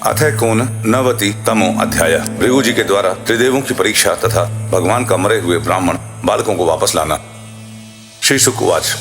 अथ कोन नवति तमो अध्याय। भृगु जी के द्वारा त्रिदेवों की परीक्षा तथा भगवान का मरे हुए ब्राह्मण बालकों को वापस लाना। श्री शुक उवाच।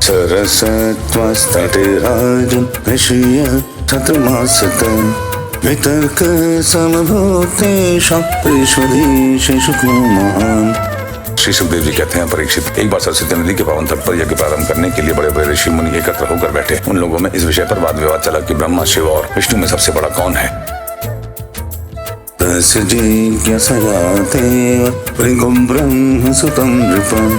सरसत्वस्तटिराजन् ऋषिय शतमासत वितर्क समभूतेषां विश्वधीशेषु को महान्। श्री सुखदेव जी कहते हैं, परीक्षित, एक बार सरस्वती नदी के पावन तट पर यज्ञ प्रारंभ करने के लिए बड़े बड़े ऋषि मुनि एकत्र होकर बैठे। उन लोगों में इस विषय पर वाद विवाद चला कि ब्रह्मा, शिव और विष्णु में सबसे बड़ा कौन है। तस्य जिज्ञासया देव भृगुं ब्रह्मसुतं नृपम्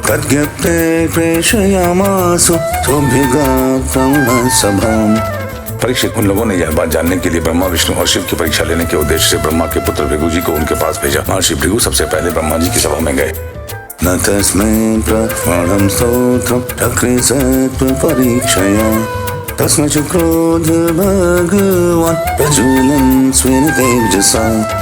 तद्ज्ञप्ते प्रेषयामासु सोऽभ्यगात्तं सभाम्। परीक्षित, उन लोगों ने यह बात जानने के लिए ब्रह्मा, विष्णु और शिव की परीक्षा लेने के उद्देश्य से ब्रह्मा के पुत्र भृगु जी को उनके पास भेजा। महर्षि भृगु सबसे पहले ब्रह्मा जी की सभा में गए। न तस्मै प्रमाणं स्तोत्रं चक्रे सत्त्वपरीक्षया तस्मै च क्रोध भगवान् प्रज्वलन् स्वेन तेजसा।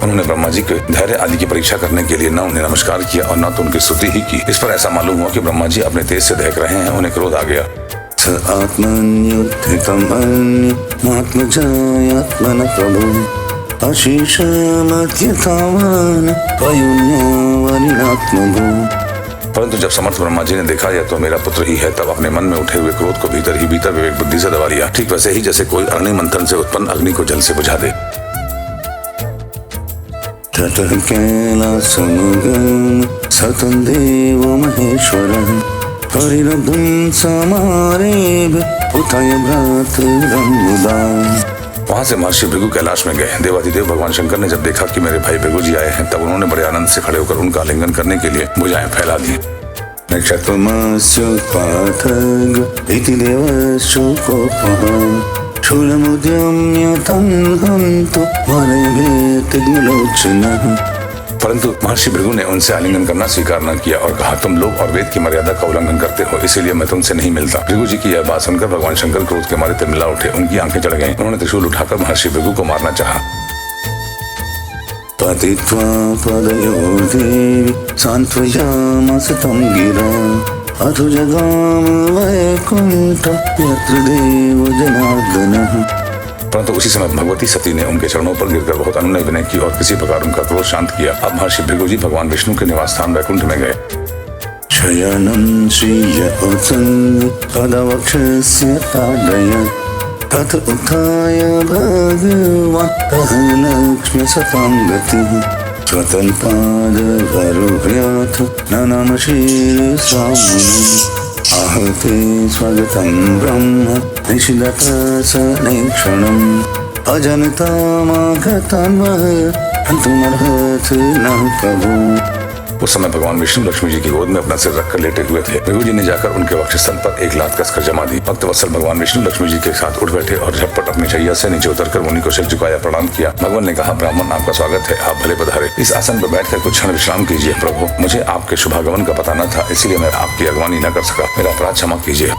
उन्होंने ब्रह्मा जी के धैर्य आदि की परीक्षा करने के लिए न उन्हें नमस्कार किया और न तो उनकी स्तुति ही की। इस पर ऐसा मालूम हुआ कि ब्रह्मा जी अपने तेज से दहक रहे हैं। उन्हें क्रोध आ गया। स आत्मन्युत्थितम् अन्यमात्मजायात्मनः प्रभु अशीषमत्यथावान् त्वयुन्यावनिनात्मभू। परंतु जब समर्थ ब्रह्मा जी ने देखा यह तो मेरा पुत्र ही है, तब अपने मन में उठे हुए क्रोध को भीतर ही भीतर विवेक बुद्धि से दबा लिया। ठीक वैसे ही जैसे कोई अग्नि मंथन से उत्पन्न अग्नि को जल से बुझा दे। ततः कैलासमुगं सतं देवो महेश्वरः परिरब्धं समारेभ्य उत्थाय भ्रातरं मुदा। वहाँ से महर्षि भृगु कैलाश में गए। देवाधिदेव भगवान शंकर ने जब देखा कि मेरे भाई भृगु जी आए हैं, तब उन्होंने बड़े आनंद से खड़े होकर उनका आलिंगन करने के लिए भुजाएं फैला दी। नक्षत्रमास्योत्पातग इति देवशोकोपः शूलमुद्यम्य तं हन्तु वरभेतिग्लोचनः। परंतु महर्षि भृगु ने उनसे आलिंगन करना स्वीकार न किया और कहा, तुम लोग और वेद की मर्यादा का उल्लंघन करते हो, इसीलिए मैं तुमसे नहीं मिलता। भृगु जी की यह बात सुनकर भगवान शंकर क्रोध के मारे तिलमिला उठे। उनकी आंखें चढ़ गईं। उन्होंने त्रिशूल उठाकर महर्षि भृगु को मारना चाहा। पतित्वा पदयोर्देवी सान्त्वयामास तं गिरा अथो जगाम वैकुण्ठं यत्र देवो जनार्दनः। परंतु उसी समय भगवती सती ने उनके चरणों पर गिरकर बहुत अनुनय विनय की और किसी प्रकार उनका क्रोध शांत किया। अब महर्षि भृगु जी भगवान विष्णु के निवास स्थान वैकुंठ में गए। शयनं श्रिय उत्सन्नि पदवक्षस्य ताडयत् तत उत्थाय भगवान् तः लक्ष्म्य सतां गतिः स्वतल्पादवरोह्याथ ननाम शीर्षामुनिम् आहते स्वगतं ब्रह्म निषिदतसनेक्षणम् अजनतामागतान् वः हन्तुमर्हथ न प्रभु। उस समय भगवान विष्णु लक्ष्मी जी की गोद में अपना सिर रखकर लेटे हुए थे। भृगु जी ने जाकर उनके वक्षस्थल पर एक लात कसकर जमा दी। भक्त वत्सल भगवान विष्णु लक्ष्मी जी के साथ उठ बैठे और झटपट अपनी शैया से नीचे उतरकर मुनि को सिर झुकाया, प्रणाम किया। भगवान ने कहा, ब्राह्मण आपका स्वागत है, आप भले पधारे। इस आसन पर बैठकर कुछ क्षण विश्राम कीजिए। प्रभु, मुझे आपके शुभागमन का पता न था, इसलिए मैं आपकी अगवानी न कर सका। मेरा अपराध क्षमा कीजिए।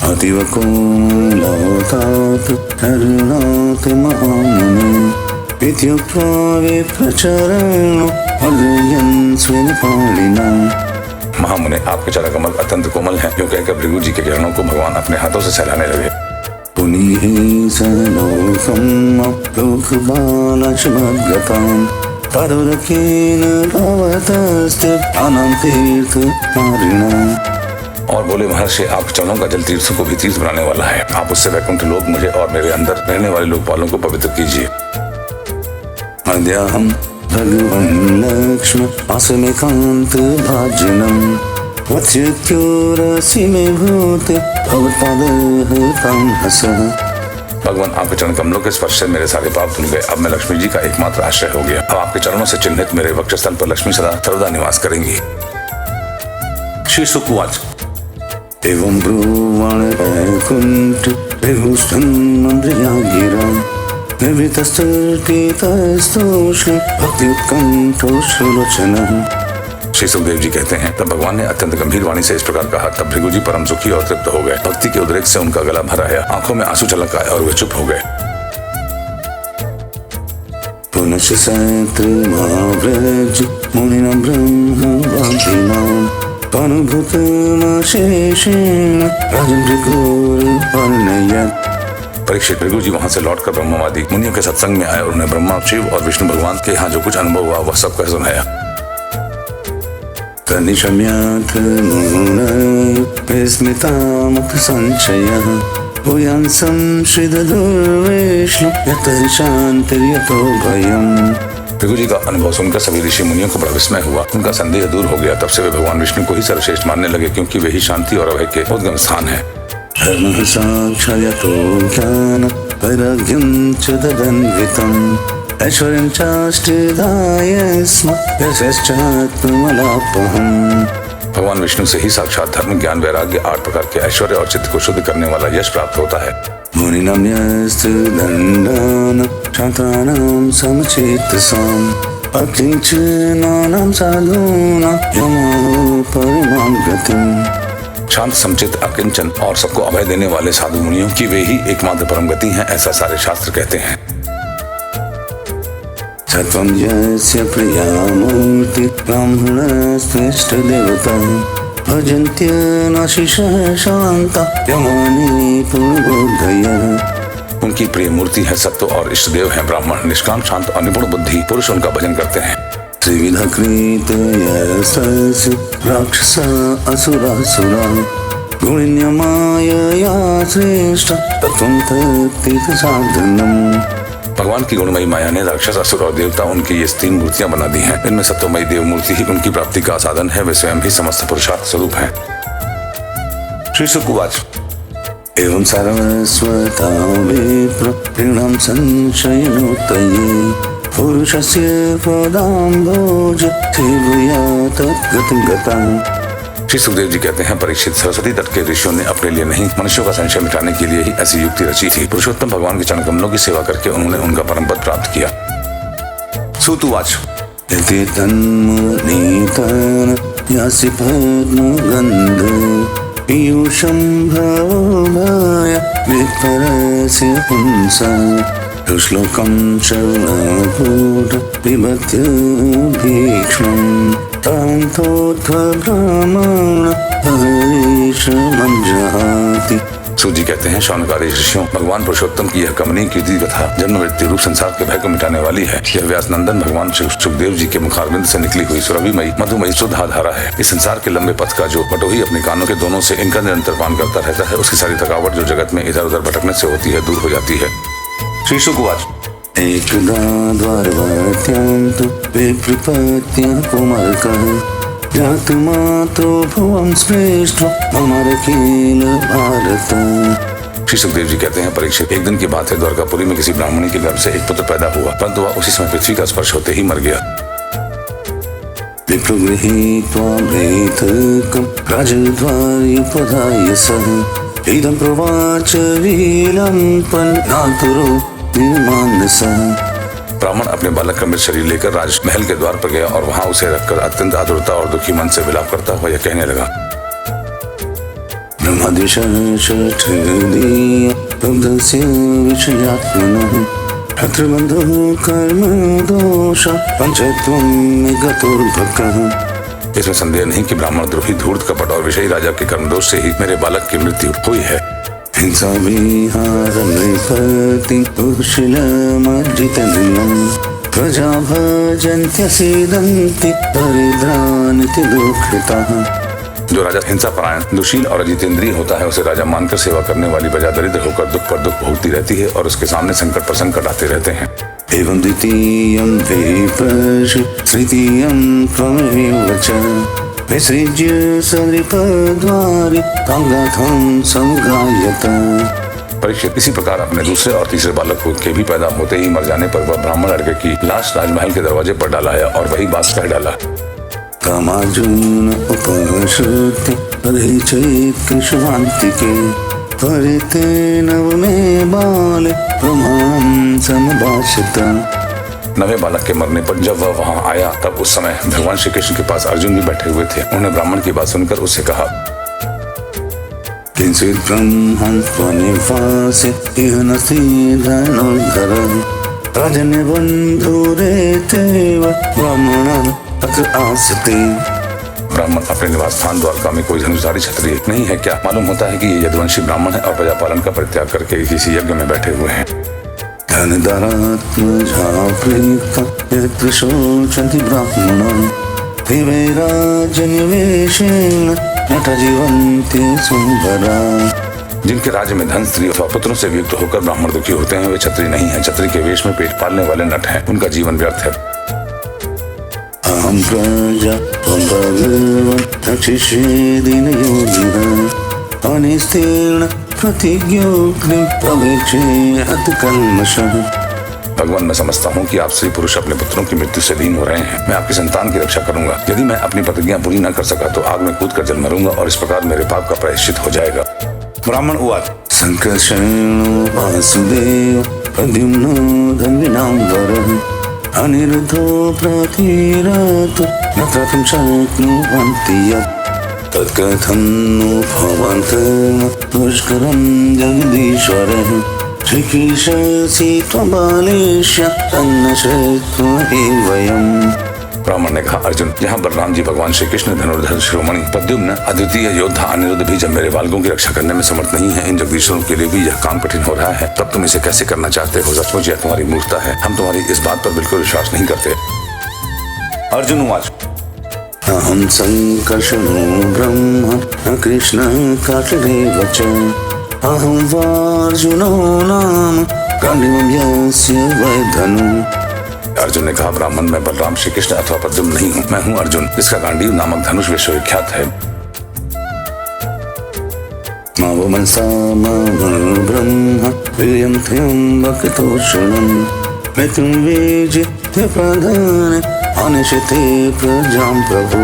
अतीव कोमलवतात् करुणात् महामुने इत्युक्त्वा विप्रचरणो हृदयं स्वेन पाणिना। महामुने, आपके चरण कमल अत्यंत कोमल हैं। यूं कहकर भृगु जी के चरणों को भगवान अपने हाथों से सहलाने लगे। पुनीः सर्वलोकं लोकबालशमद्गतां तदुरकेन भवतस्ते अनं तीर्थपारिणा। और बोले, महर्षि, आप चरणों का जल तीर्थ को भी तीर्थ बनाने वाला है। आप उससे वैकुंठ लोक मुझे और मेरे अंदर रहने वाले लोकपालों को पवित्र कीजिए। अद्याहं भगवन् लक्ष्मण असमेकान्त भाजनम् वत्स्योरसि मे भूते भवत्पादहतां हसः। भगवान, आपके चरण कमलों के स्पर्श से मेरे सारे पाप धुल गए। अब मैं लक्ष्मी जी का एकमात्र आश्रय हो गया। अब आपके चरणों से चिन्हित मेरे वक्षस्थल पर लक्ष्मी सदा सर्वदा निवास करेंगी। श्री शुक उवाच। एवं ब्रुवाण वैकुंठ विभूषन्मन्द्रिया गिरा निर्वृतस्तर्पितस्तोष्ण भक्त्युत्कण्ठोऽश्रुलोचनः। श्री सुखदेव जी कहते हैं, तब भगवान ने अत्यंत गंभीर वाणी से इस प्रकार कहा। तब भृगु जी परम सुखी और तृप्त हो गए। भक्ति के उद्रेक से उनका गला भर आया, आंखों में आंसू छलक आए और वे चुप हो गए। पुनश्च सैत्रमाव्रज मुनिनां ब्रह्मवादिनां अनुभूतमशेषेण राजन् भृगुर्वर्णयत्। परीक्षित, भृगु जी वहां से लौटकर ब्रह्मवादी मुनियों के सत्संग में आए और उन्हें ब्रह्मा, शिव और विष्णु भगवान के यहाँ जो कुछ अनुभव हुआ वह सब कह सुनाया। तनिशम्याथ मुनय विस्मितामुपसंशयः भूयान् संश्रितदुर्वेष्णु यतः शान्तिर्यतो भयम्। भृगु जी का अनुभव सुनकर सभी ऋषि मुनियों को बड़ा विस्मय हुआ। उनका संदेह दूर हो गया। तब से वे भगवान विष्णु को ही सर्वश्रेष्ठ मानने लगे, क्योंकि वे ही शांति और अभय के उद्गम स्थान है। धर्मः साक्षायतो ज्ञान वैराग्यं च तदन्वितम् ऐश्वर्यं चाष्टदाय स्म यशश्चात्मलापहम्। भगवान विष्णु से ही साक्षात धर्म, ज्ञान, वैराग्य, 8 प्रकार के ऐश्वर्य और चित्त को शुद्ध करने वाला यश प्राप्त होता है। मुनिनां यस्तु दण्डानां छात्राणां समचेतसाम् अकिञ्चनानां साधूनां यमो परमां गतिम्। शांत, समचित, अकिंचन और सबको अभय देने वाले साधु मुनियों की वे ही एकमात्र परम गति हैं, ऐसा सारे शास्त्र कहते हैं। सत्वं यस्य प्रिया मूर्ति ब्राह्मणस्त्वेष्ट देवता भजन्त्यनाशिषः शान्ता यमानि पूर्णबोधयः। उनकी प्रिय मूर्ति है सत्व और इष्ट देव है ब्राह्मण। निष्काम, शांत और निपुण बुद्धि पुरुष उनका भजन करते हैं। त्रिविधा कृतयस्तस्य राक्षसा असुरासुरा गुणिन्यमायया श्रेष्ठ तत्त्वं तत्तीर्थसाधनम्। भगवान की गुणमयी माया ने राक्षस, असुर और देवता उनकी ये 3 मूर्तियां बना दी हैं। इनमें सत्वमयी देव मूर्ति ही उनकी प्राप्ति का साधन है। वे स्वयं भी समस्त पुरुषार्थ स्वरूप हैं। श्री शुक उवाच। एवं सर्वस्वता विप्र ऋणां संशयनोत्तये पुरुषस्य पदाम्भोज सेवया तद्गतिं गतम्। श्री सुखदेव जी कहते हैं, परीक्षित, सरस्वती तट के ऋषियों ने अपने लिए नहीं, मनुष्यों का संशय मिटाने के लिए ही ऐसी युक्ति रची थी। पुरुषोत्तम भगवान के चरण कमलों की सेवा करके उन्होंने उनका परम पद प्राप्त किया। सूत उवाच। यति तन्मुनीतान यासि पद्मगन्ध पीयूषं भवभय विपरस्य पुंसा श्लोकं श्रवणपूट पिबत्य भीक्ष्णम् तान्तोत्थब्रह्मण हरीशमञ्जहाति। सूत जी कहते हैं, शौनकादि ऋषियों, भगवान पुरुषोत्तम की यह कमनीय कीर्ति कथा जन्म मृत्यु रूप संसार के भय को मिटाने वाली है। यह व्यास नंदन भगवान श्री सुखदेव जी के मुखारविंद से निकली हुई सुरभिमयी मधुमयी शुद्ध धारा है। इस संसार के लंबे पथ का जो बटोही अपने कानों के दोनों से इनका निरंतर पान करता रहता है, उसकी सारी थकावट जो जगत में इधर उधर भटकने से होती है, दूर हो जाती है। श्री शुक उवाच। एकदा द्वारवत्यां तु विप्रपत्या कुमारकः जातुमात्रो भुवं श्रेष्ठ ममरकील भारत। श्री सुखदेव जी कहते हैं, परीक्षित, एक दिन की बात है। द्वारकापुरी में किसी ब्राह्मणी के गर्भ से एक पुत्र पैदा हुआ, परंतु वह उसी समय पृथ्वी का स्पर्श होते ही मर गया। विप्रगृहीत्वा वेतकं राजद्वार्युपधाय सः इदं प्रवाच विलम्पन् नातुरो निर्मानसः। ब्राह्मण अपने बालक का मृत शरीर लेकर राजमहल के द्वार पर गया और वहां उसे रखकर अत्यंत आतुरता और दुखी मन से विलाप करता हुआ यह कहने लगा। ब्रह्मादिशठदीय प्रबुद्धस्य विषयात्मनः भद्रबन्धुः कर्म दोष पंचत्वं निगतोर्भकः। इसमें संदेह नहीं कि ब्राह्मण द्रोही, धूर्त, कपट और विषयी राजा के कर्मदोष से ही मेरे बालक की मृत्यु हुई है। हिंसा विहारं नृपतिं कुशीलमर्जितनिलं प्रजा भजन्त्यसीदन्ति दरिद्रानिति दुःखिताः। जो राजा हिंसा परायण, दुशील और अजितेंद्रिय होता है, उसे राजा मानकर सेवा करने वाली प्रजा दरिद्र होकर दुख पर दुख भोगती रहती है और उसके सामने संकट पर संकट आते रहते हैं। एवं द्वितीयं विप्रश तृतीयं त्वमेव च विसृज्य सदृपद्वारि कांगाथं समगायत। परीक्षित इसी प्रकार अपने दूसरे और तीसरे बालक के भी पैदा होते ही मर जाने पर वह ब्राह्मण लड़के की लाश राजमहल के दरवाजे पर डाला है और वही बात कह डाला। कामार्जुन उपश्रुत्य परिचैत्कृशवान्तिके परिते नवमे बाले प्रमाणं समभाषत। नवे बालक के मरने पर जब वह वहां आया तब उस समय भगवान श्री कृष्ण के पास अर्जुन भी बैठे हुए थे। उन्होंने ब्राह्मण की बात सुनकर उससे कहा, किंचित् ब्रह्मन् स्वनिवासे इह नस्ति धनुर्धरः राजन्यबन्धुरेतेव ब्राह्मणः अत्र आस्ते। ब्राह्मण अपने निवास स्थान द्वारका में कोई धनुषधारी क्षत्रिय नहीं है क्या? मालूम होता है कि ये यदुवंशी ब्राह्मण है और प्रजापालन का परित्याग करके किसी यज्ञ में बैठे हुए हैं। धनधरात्मजा प्रीता यत्र शोचन्ति ब्राह्मणाः विवैराजनिवेशेन नट जीवन्ति सुन्दराः। जिनके राज्य में धन, स्त्री अथवा पुत्रों से युक्त होकर ब्राह्मण दुखी होते हैं वे क्षत्रिय नहीं है। क्षत्रिय के वेश में पेट पालने वाले नट हैं, उनका जीवन व्यर्थ है। अहं प्रजा भगवन् रक्षिष्ये दीनयोगिनः अनिस्तीर्ण प्रतिज्ञोऽग्निं प्रवेक्षे हतकल्मषः। भगवान, मैं समझता हूँ कि आप स्त्री पुरुष अपने पुत्रों की मृत्यु से दीन हो रहे हैं। मैं आपकी संतान की रक्षा करूंगा। यदि मैं अपनी प्रतिज्ञा पूरी न कर सका तो आग में कूद कर जल मरूंगा और इस प्रकार मेरे पाप का प्रायश्चित हो जाएगा। ब्राह्मण उवाच, संकर्षणो वासुदेव प्रद्युम्नो धन्विनाम्बरः अनिरुद्धो प्रतिरतो न त्रतुं शक्नुवन्ति यत् तत्कथं नु भवन्तः दुष्करं जगदीश्वरः श्रीकृष्णसि त्वबालेष्य तन्न शक्नुमहे वयम्। ब्राह्मण ने कहा, अर्जुन, यहाँ बलराम जी भगवान श्री कृष्ण धनुर्धर शिरोमणि प्रद्युम्न अद्वितीय योद्धा अनिरुद्ध भी जब मेरे बालकों की रक्षा करने में समर्थ नहीं है, इन जगदीश्वरों के लिए भी यह काम कठिन हो रहा है, तब तुम इसे कैसे करना चाहते हो? सचमुच यह तुम्हारी मूर्खता है। हम तुम्हारी इस बात पर बिल्कुल विश्वास नहीं करते। अर्जुन उवाच, अहं संकर्षणो ब्रह्म न कृष्ण कार्तिकेय च अहं वार्जुनो नाम काण्डव्यस्य वैधनु। अर्जुन ने कहा, ब्राह्मण, मैं बलराम श्री कृष्ण अथवा प्रद्युम्न नहीं हूँ। मैं हूँ अर्जुन, जिसका गांडीव नामक धनुष विश्वविख्यात है। मावमंसा ब्रह्म प्रियं त्र्यम्बकतोषणं मृत्युं विजित्य प्रधान अनिशिते प्रजां प्रभु।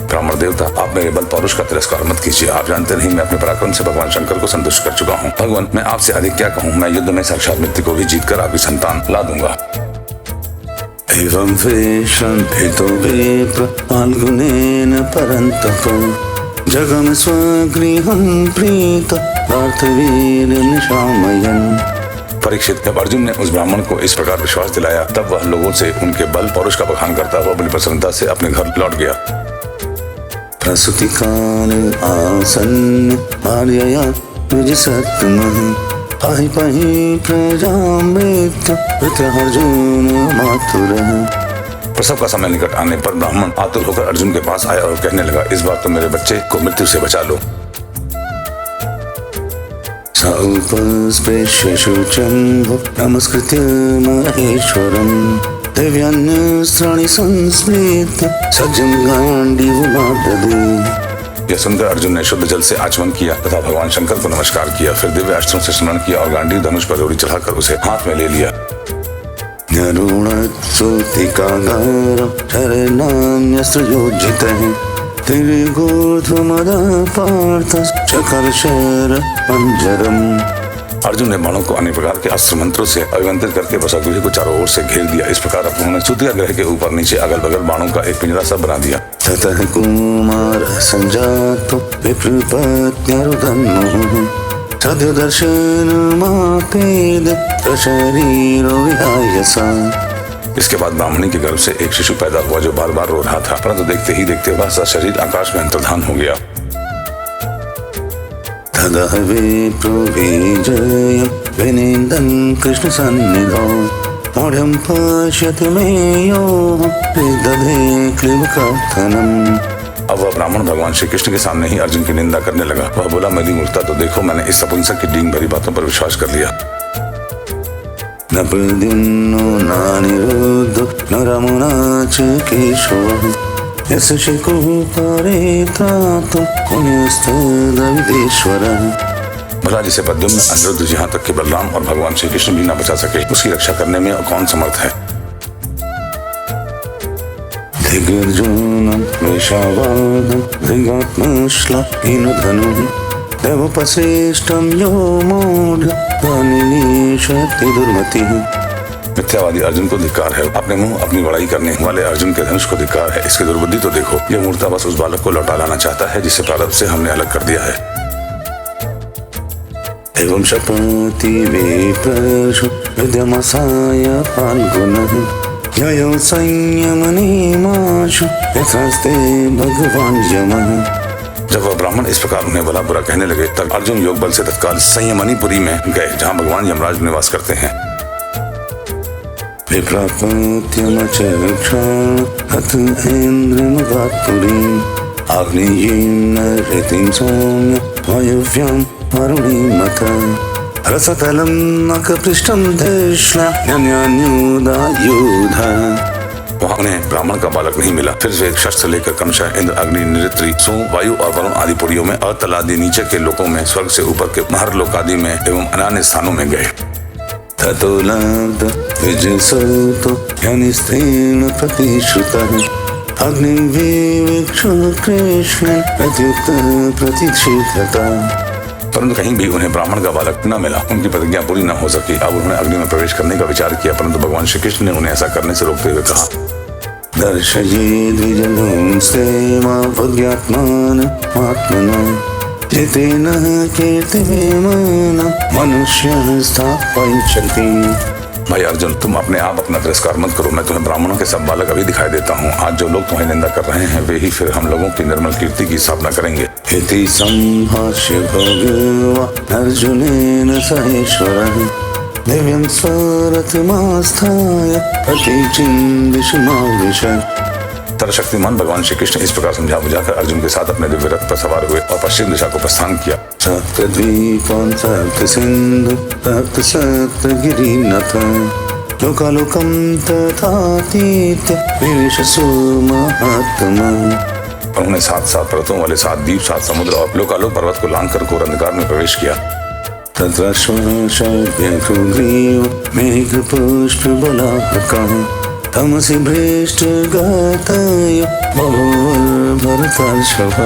ब्राह्मण देवता, आप मेरे बल पौरुष का तिरस्कार मत कीजिए। आप जानते नहीं मैं अपने पराक्रम से भगवान शंकर को संतुष्ट कर चुका हूँ। भगवान, मैं आपसे अधिक क्या कहूँ? मैं युद्ध में साक्षात मृत्यु को भी जीतकर आपकी संतान ला दूंगा। एवं वेशन्तो विप्र फाल्गुनेन परन्तप जगम स्वगृहं प्रीत पार्थवीर्यनिशामयन्। परीक्षित, जब अर्जुन ने उस ब्राह्मण को इस प्रकार विश्वास दिलाया तब वह लोगों से उनके बल पौरुष का बखान करता हुआ बड़ी प्रसन्नता से अपने घर लौट गया। प्रसूति काल आसन्न भार्यया विजिसत्तमः पाहि पाहि प्रजामृत वृत्रहर्जुन मातुरः। प्रसव का समय निकट आने पर ब्राह्मण आतुर होकर अर्जुन के पास आया और कहने लगा, इस बार तो मेरे बच्चे को मृत्यु से बचा लो। स उपस्पृश्य शुचं नमस्कृत्य महेश्वरं दिव्यान्यस्त्राणि संस्मृत्य सज्जं गाण्डीवमाददे। यह सुनकर अर्जुन ने शुद्ध जल से आचमन किया तथा भगवान शंकर को नमस्कार किया। फिर दिव्य अस्त्रों से स्मरण किया और गांडीव धनुष पर रोड़ी चढ़ाकर उसे हाथ में ले लिया। नरुणस्तुतिकागारं शरणान्यस्त्रयोज्जितः तिर्गोध्वमदपार्थश्चकर्षरपञ्जरम्। अर्जुन ने बाणों को अनेक प्रकार के अस्त्र मंत्रों से अभिमंत्रित करके वसुगृह को चारों ओर से घेर दिया। इस प्रकार उन्होंने सूतिया ग्रह के ऊपर नीचे अगल बगल बाणों का एक पिंजरा सा बना दिया। ततः कुमार संजातो विप्रपत्न्यरुदन्नुः सद्यो दर्शनमापेद शरीरो विहाय सा। इसके बाद ब्राह्मणी के गर्भ से एक शिशु पैदा हुआ जो बार बार रो रहा था, परंतु देखते ही देखते वह शरीर आकाश में अंतर्धान हो गया। तदा विप्रो विजयं विनिन्दन् कृष्णसन्निधौ मौढ्यं पश्यति मे योऽहं विदधे क्लीबकथनम्। अब वह ब्राह्मण भगवान श्री कृष्ण के सामने ही अर्जुन की निंदा करने लगा। वह बोला, मेरी मूर्खता तो देखो, मैंने इस सपुंसक की डींग भरी बातों पर विश्वास कर लिया। न प्रद्युम्नो नानिरुद्धो न रामो न च केशवः यस्य शिकुपरे त्रातुं पुण्यस्तद्विदेश्वरः। भला जिसे प्रद्युम्न अनिरुद्ध यहाँ तक कि बलराम और भगवान श्री कृष्ण भी न बचा सके, उसकी रक्षा करने में कौन समर्थ है? दिग्गर्जुनं वैशावादं दिगात्मश्लाघिनधनुं देवोपश्रेष्ठं यो मूढ तानिनीशति दुर्मतिः। मिथ्यावादी अर्जुन को धिक्कार है। अपने मुंह अपनी बड़ाई करने वाले अर्जुन के धनुष को धिक्कार है। इसकी दुर्बुद्धि तो देखो। यह मूर्ता बस उस बालक को लौटा लाना चाहता है जिसे प्रारब्ध से हमने अलग कर दिया है। एवं शपति विप्रशु विद्यमसाय फाल्गुनः ययो संयमनिमाशु यथास्ते भगवान यमः। जब वह ब्राह्मण इस प्रकार उन्हें भला बुरा कहने लगे, तब अर्जुन योग बल से तत्काल संयमनीपुरी में गए, जहाँ भगवान यमराज निवास करते हैं। विप्राप्त्यमचक्षाण हत इन्द्रमुगात्पुरीम् आग्नेयेन ऋतिं सौम्य वायव्याम् अरुणिमथ रसतलं नखपृष्ठं धृष्ण्यन्योदायुधा। वहाँ उन्हें ब्राह्मण का बालक नहीं मिला। फिर वे शस्त्र लेकर क्रमशः इंद्र, अग्नि, निऋत्री, सो, वायु और वरुण आदि पुरियों में, अतल आदि नीचे के लोकों में, स्वर्ग से ऊपर के महरलोक आदि में एवं अन्य स्थानों में गए। ततो लब्ध विजयसौतो यनिस्त्रेण प्रतिश्रुतः अग्निं विवेक्षु कृष्णं प्रत्युत्तर प्रतिशीघ्रता। परंतु कहीं भी उन्हें ब्राह्मण का बालक न मिला। उनकी प्रतिज्ञा पूरी न हो सकी। अब उन्होंने अग्नि में प्रवेश करने का विचार किया, परंतु भगवान श्री कृष्ण ने उन्हें ऐसा करने से रोकते हुए कहा, दर्शये द्विजगुंस्तेमात्मनं जितेन कीर्तिमान मनुष्य स्थापयिष्यति। भाई अर्जुन, तुम अपने आप अपना तिरस्कार मत करो। मैं तुम्हें ब्राह्मणों के सब बालक अभी दिखाई देता हूँ। आज जो लोग तुम्हें निंदा कर रहे हैं, वे ही फिर हम लोगों की निर्मल कीर्ति की स्थापना करेंगे। इति सम्भाष्य भगवान् अर्जुनेन सहेश्वरः दिव्यं स्वरथमास्थाय प्रतीचिन्दिशमाविशत्। सर्वशक्तिमान भगवान श्री कृष्ण इस प्रकार समझा बुझाकर अर्जुन के साथ अपने दिव्य रथ पर सवार हुए और पश्चिम दिशा को प्रस्थान किया। सप्तद्वीपान् सप्तसिन्धु सप्तसप्तगिरिनथ लोकालोकं तथातीत्य विविशसु महात्मा। उन्होंने 7 पर्वतों वाले 7 द्वीप, 7 समुद्र और लोकालोक पर्वत को लांघकर घोर अंधकार में प्रवेश किया। तत्र श्वासव्यग्रीव मेघपुष्पबलाहकः तमसि भ्रष्टगतय भरतर्षभः।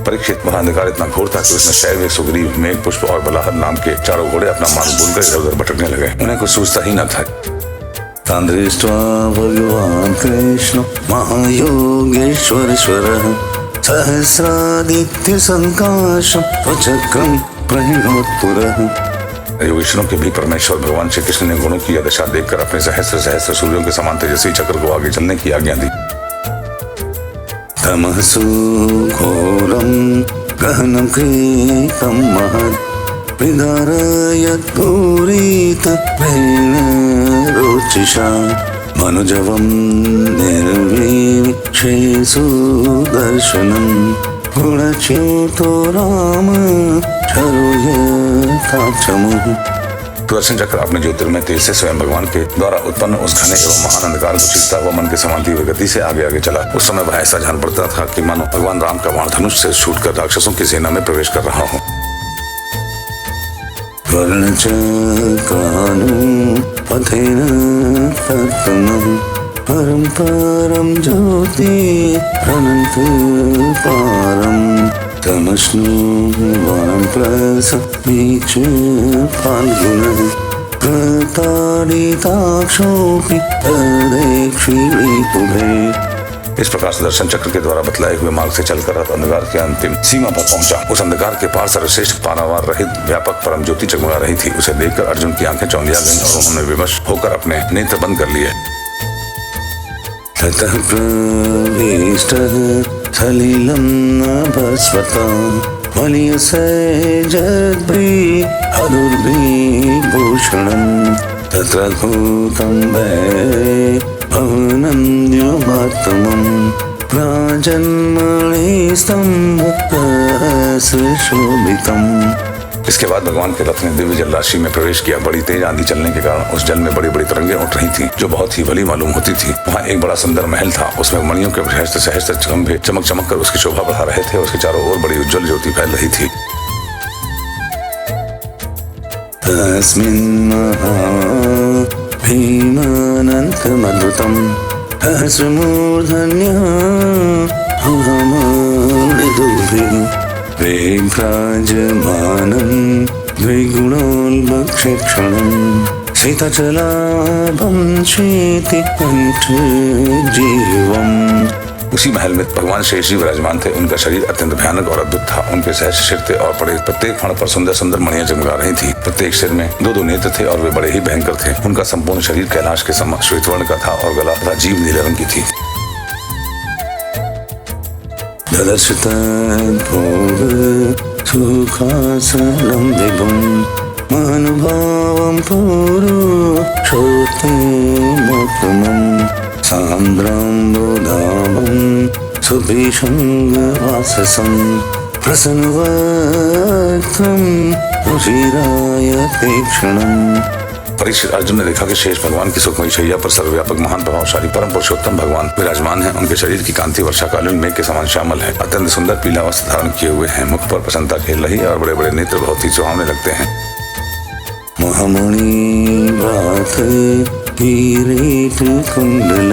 परीक्षित, वह अंधकार इतना घोर था कि उसमें शैव, सुग्रीव, मेघ पुष्प और बलाहर नाम के चारों घोड़े अपना मार्ग भूलकर इधर उधर भटकने लगे। उन्हें कुछ सूझता ही न था। तान् दृष्ट्वा भगवान् कृष्ण महायोगेश्वरेश्वरः सहस्रादित्यसङ्काशं स्वचक्रं प्रहिणोत्तरः। योगेश्वरों के भी परमेश्वर भगवान श्री कृष्ण ने गुणों की यह दशा देखकर अपने सहस्र सूर्यों के समान तेजस्वी चक्र को आगे चलने की आज्ञा दी। तमसु घोरं गहनं कृतं महत् विदारयद्भूरितप्रेण रोचिषा मनुजवं निर्विशे सुदर्शनं गुणच्युतो राम चरो यथाक्षमुः। सुदर्शन चक्र अपने ज्योतिर्मय तेज से स्वयं भगवान के द्वारा उत्पन्न उस घने एवं महान अंधकार को चीरता हुआ मन के समान तीव्र गति से आगे आगे चला। उस समय वह ऐसा जान पड़ता था कि मानो भगवान राम का बाण धनुष से छूटकर राक्षसों की सेना में प्रवेश कर रहा हो। वर्णचक्रानुपथेन तत्तमं परं परं ज्योति अनन्तपारं तमश्नु वनं प्रसमीक्ष्य फाल्गुनः प्रताडिताक्षोऽपि तदेक्षिणीतुभे। इस प्रकार सुदर्शन चक्र के द्वारा बतलाए हुए मार्ग से चलकर रथ अंधकार के अंतिम सीमा पर पहुंचा। उस अंधकार के पार सर्वश्रेष्ठ पारावार रहित व्यापक परम ज्योति जगमगा रही थी। उसे देखकर अर्जुन की आंखें चौंधिया गईं और उन्होंने विवश होकर अपने नेत्र बंद कर लिए। ततः प्रविष्टः सलिलं नभस्वता मलयसैजद्भिर्भूषणं तत्र भूतं भवनन्द्युमात्मं राजन्मणिस्तम्भसुशोभितम्। इसके बाद भगवान के रथ ने दिव्य जल राशि में प्रवेश किया। बड़ी तेज आंधी चलने के कारण उस जल में बड़ी बड़ी तरंगें उठ रही थीं, जो बहुत ही भली मालूम होती थी। वहाँ एक बड़ा सुंदर महल था, उसमें मणियों के सहस्त्र सहस्त्र खंभे चमक चमक कर उसकी शोभा बढ़ा रहे थे। उसके चारों ओर बड़ी उज्जवल ज्योति फैल रही थी। तस्मिन् भीमानन्तमद्भुतम् सहस्रमूर्धन्यः वेभ्राजमानं द्विगुणोल्बक्षक्षणम् सीताचलाभं चेति कंठजीवम्। उसी महल में भगवान शेष जी विराजमान थे। उनका शरीर अत्यंत भयानक और अद्भुत था। उनके सहस्त्र सिर थे और बड़े प्रत्येक फण पर सुंदर सुंदर मणियां जगमगा रही थी। प्रत्येक सिर में दो दो नेत्र थे और वे बड़े ही भयंकर थे। उनका संपूर्ण शरीर कैलाश के समान श्वेत वर्ण का था और गला तथा जीभ नीले रंग की थी। सुखासनं विभुं महानुभावं पुरुषोत्तमोत्तमम् सान्द्राम्बुधामं सुभिषङ्गवाससं प्रसन्नवक्त्रं रुचिराय तीक्ष्णम्। परीक्षित अर्जुन ने देखा कि शेष भगवान की सुखमयी शैया पर सर्वव्यापक महान प्रभावशाली परम पुरुषोत्तम भगवान विराजमान है। उनके शरीर की कांति वर्षाकालीन मेघ के समान श्यामल है। अत्यंत सुंदर पीला वस्त्र धारण किए हुए हैं। मुख पर प्रसन्नता खेल रही है और बड़े बड़े नेत्र बहुत ही सुहावने लगते हैं। महामणि व्रात किरीट कुंडल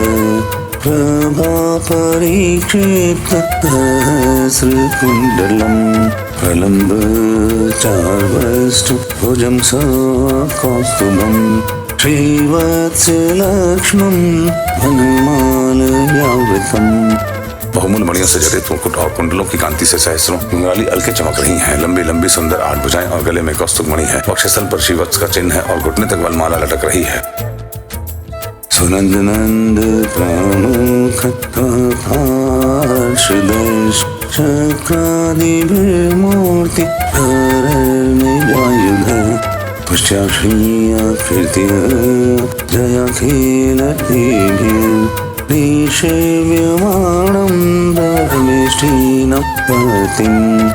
प्रभा परीक्षित सहस्र कुंडलम् प्रलंब चार्वष्ट भुजं कौस्तुभं श्रीवत्सलक्ष्मं वनमालयावृतम्। बहुमूल्य मणियों से जड़ित मुकुट और कुंडलों की कांति से सहस्रों कुंडली अलके चमक रही हैं। लंबी लंबी सुंदर 8 भुजाएं और गले में कौस्तुभ मणि है। वक्षस्थल पर श्रीवत्स का चिन्ह है और घुटने तक वनमाला लटक रही है। सुनंद नंद प्रमुख पार्षदेश चक्रादिभिर्मूर्ति धरनिजायुध पुष्ट्याक्षीयकृत्य जयाखिलतीभिर्निषेव्यमाणं धर्मिष्ठीनं पतिम्।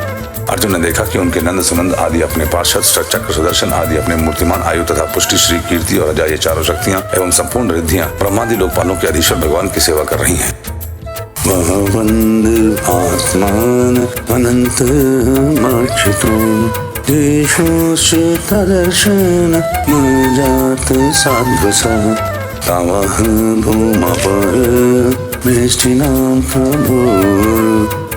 अर्जुन ने देखा कि उनके नंद सुनंद आदि अपने पार्षद चक्र सुदर्शन आदि अपने मूर्तिमान आयु तथा पुष्टि श्री कीर्ति और अजय चारों शक्तियां एवं संपूर्ण रिद्धियां ब्रह्मादि लोकपालों के अधीश्वर भगवान की सेवा कर रही हैं। वंद आत्मान अनंत माक्षितो देशोश्च तदर्शन जात साध्वसा तावह भूमापर मेष्टिनां प्रभो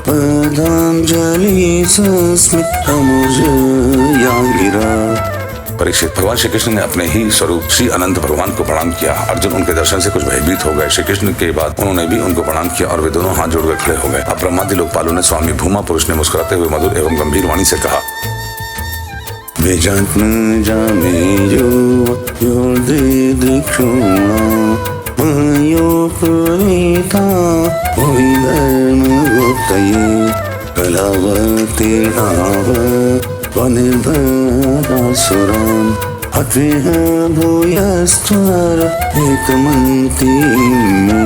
पदांजलि सस्मितमुजयागिरा। परीक्षित भगवान श्री कृष्ण ने अपने ही स्वरूप श्री अनंत भगवान को प्रणाम किया। अर्जुन उनके दर्शन से कुछ भयभीत हो गए। श्री कृष्ण के बाद उन्होंने भी उनको प्रणाम किया और वे दोनों हाथ जोड़कर खड़े हो गए। अब ब्रह्मादि लोकपालों ने स्वामी भूमा पुरुष ने मुस्कुराते हुए मधुर एवं गंभीर वाणी से कहा, वेजात्म जामे यो योर्दिदृक्षुणा मयोपनीता वही धर्म गुप्तये कलावतीर्णाव वनिर्भरासुरान् अत्वेह भूयस्त्वर एकमन्ति मे।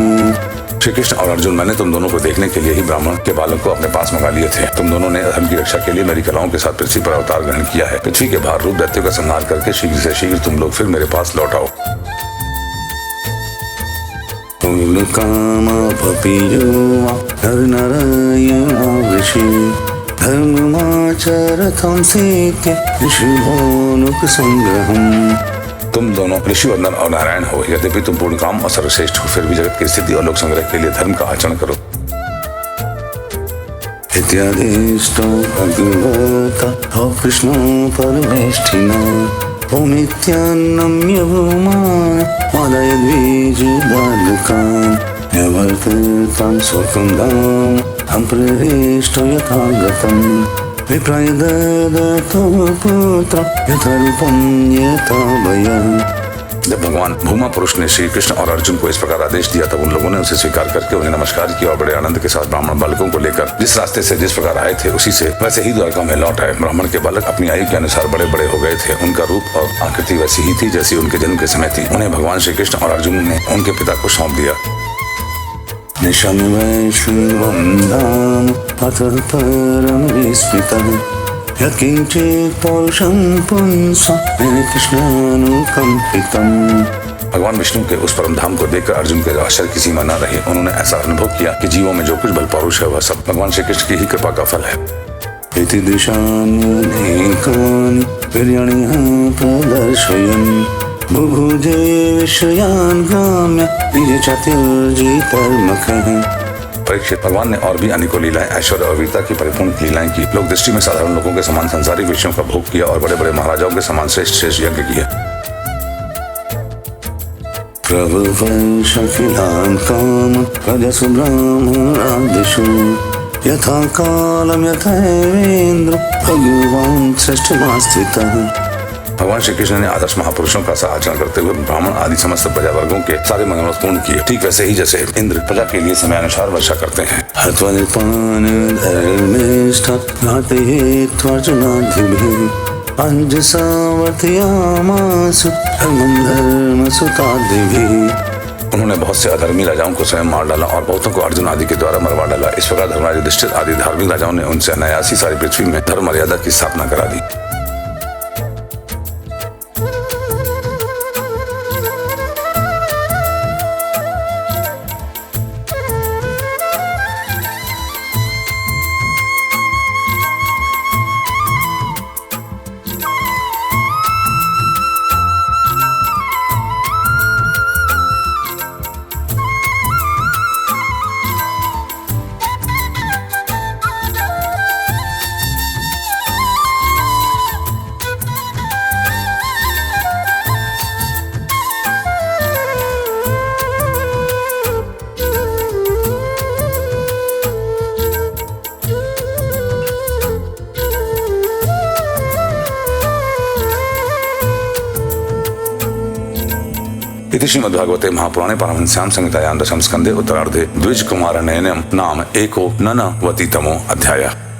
श्री कृष्ण और अर्जुन, मैंने तुम दोनों को देखने के लिए ही ब्राह्मण के बालक को अपने पास मंगा लिए थे। तुम दोनों ने धर्म की रक्षा के लिए मेरी कलाओं के साथ पृथ्वी पर अवतार ग्रहण किया है। पृथ्वी के भार रूप दैत्यों का संहार करके शीघ्र से शीघ्र तुम लोग फिर मेरे पास लौट आओ। धर्ममाचरथं सेत्य ऋषिभोनुक संग्रहम्। तुम दोनों ऋषि वंदन और नारायण हो। यद्यपि तुम पूर्ण काम और सर्वश्रेष्ठ हो, फिर भी जगत की स्थिति और लोक संग्रह के लिए धर्म का आचरण करो। इत्यादिष्टो भगवता कृष्णो परमेष्ठिना ओमित्यान्नम्य भूमान् मादयद्विजबालकान् यवर्ततां स्वकुन्दाम् अम्प्रविष्टो यथागतम् विप्राय ददतो पुत्र यथारूपं यथा भयम्। जब भगवान भूमा पुरुष ने श्री कृष्ण और अर्जुन को इस प्रकार आदेश दिया, तब उन लोगों ने उसे स्वीकार करके उन्हें नमस्कार किया और बड़े आनंद के साथ ब्राह्मण बालकों को लेकर जिस रास्ते से जिस प्रकार आए थे उसी से वैसे ही द्वारका में लौट आए। ब्राह्मण के बालक अपनी आयु के अनुसार बड़े बड़े हो गए थे। उनका रूप और आकृति वैसी ही थी जैसी उनके जन्म के समय थी। उन्हें भगवान श्री कृष्ण और अर्जुन ने उनके पिता को सौंप दिया। निशं वैश्ववन्दाम् अथ परं विस्मितः यत्किञ्चित् पौरुषं पुंसा कृष्णानुकम्पितम्। भगवान विष्णु के उस परम धाम को देखकर अर्जुन के आश्चर्य की सीमा न रही। उन्होंने ऐसा अनुभव किया कि जीवों में जो कुछ बल पौरुष है वह सब भगवान श्री कृष्ण की ही कृपा का फल है। इति दिशान्यनेकानि वीर्याणि प्रदर्शयन् बुभुजे विषयान् ग्राम्य निजचातिर्जितर्मखः। परीक्षित, भगवान ने और भी अनेकों लीलाएं, ऐश्वर्य और वीरता की परिपूर्ण लीलाएं की। लोक दृष्टि में साधारण लोगों के समान संसारिक विषयों का भोग किया और बड़े बड़े महाराजाओं के समान श्रेष्ठ श्रेष्ठ यज्ञ किए। प्रवर्षकिलान् कामं प्रजसु ब्राह्मणादिषु यथा कालं यथैवेन्द्र भगवान् श्रेष्ठमास्थितः। भगवान श्री कृष्ण ने आदर्श महापुरुषों का सा आचरण करते हुए ब्राह्मण आदि समस्त प्रजा वर्गों के सारे मंगल पूर्ण किए, ठीक वैसे ही जैसे इंद्र प्रजा के लिए समय अनुसार वर्षा करते हैं। हत्वनिपान धर्मेष्ठा घातयेत्वर्जुनादिभिः अंजसावर्तयामासु धर्मं धर्मसुतादिभिः। उन्होंने बहुत से अधर्मी राजाओं को स्वयं मार डाला और बहुतों को अर्जुन आदि के द्वारा मरवा डाला। इस प्रकार धर्मराज युधिष्ठिर आदि धार्मिक राजाओं ने उनसे अनायासी सारी पृथ्वी में धर्म मर्यादा की स्थापना करा दी। इति श्रीमद्भागवते महापुराणे पारमहंस्यां संहितायां दशम स्कंदे उत्तरार्धे द्विज कुमार नयनम नाम एको ननवतितमो अध्यायः।